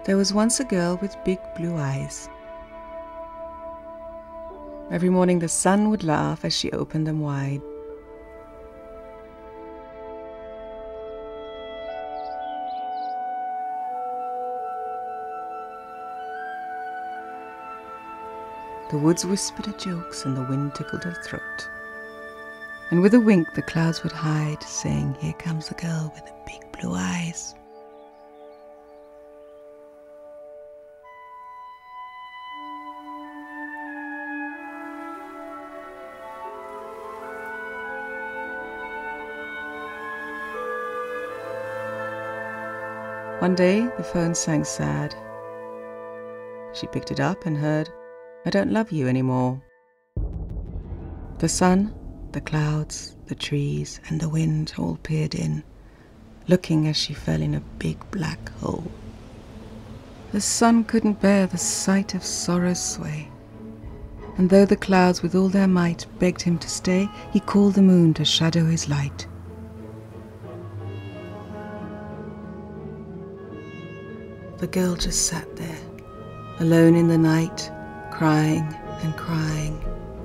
There was once a girl with big blue eyes. Every morning the sun would laugh as she opened them wide. The woods whispered her jokes and the wind tickled her throat. And with a wink the clouds would hide, saying, "Here comes the girl with the big blue eyes." One day the phone sang sad. She picked it up and heard, "I don't love you anymore." The sun, the clouds, the trees and the wind all peered in, looking as she fell in a big black hole. The sun couldn't bear the sight of sorrow's sway, and though the clouds with all their might begged him to stay, he called the moon to shadow his light. The girl just sat there, alone in the night, crying and crying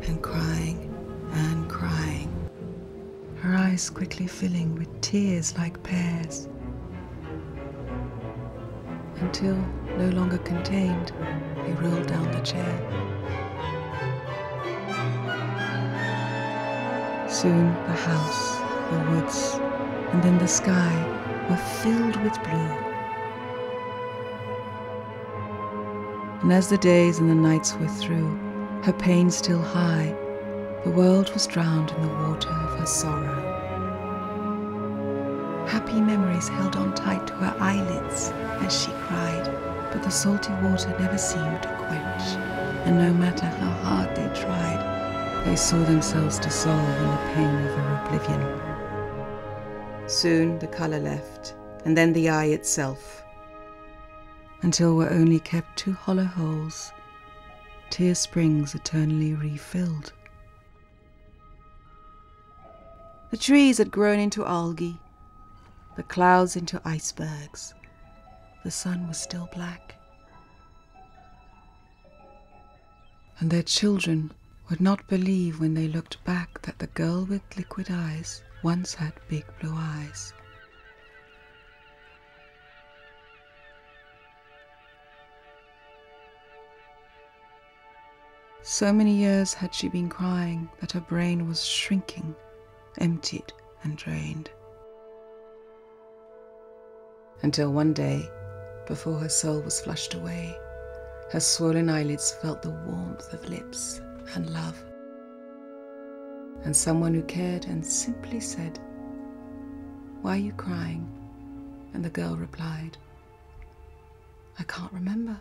and crying and crying, her eyes quickly filling with tears like pears, until, no longer contained, they rolled down the chair. Soon the house, the woods, and then the sky were filled with blue. And as the days and the nights were through, her pain still high, the world was drowned in the water of her sorrow. Happy memories held on tight to her eyelids as she cried, but the salty water never seemed to quench, and no matter how hard they tried, they saw themselves dissolve in the pain of her oblivion. Soon the colour left, and then the eye itself, until were only kept two hollow holes, tear springs eternally refilled. The trees had grown into algae, the clouds into icebergs. The sun was still black. And their children would not believe when they looked back that the girl with liquid eyes once had big blue eyes. So many years had she been crying that her brain was shrinking, emptied and drained. Until one day, before her soul was flushed away, her swollen eyelids felt the warmth of lips and love. And someone who cared and simply said, "Why are you crying?" And the girl replied, "I can't remember."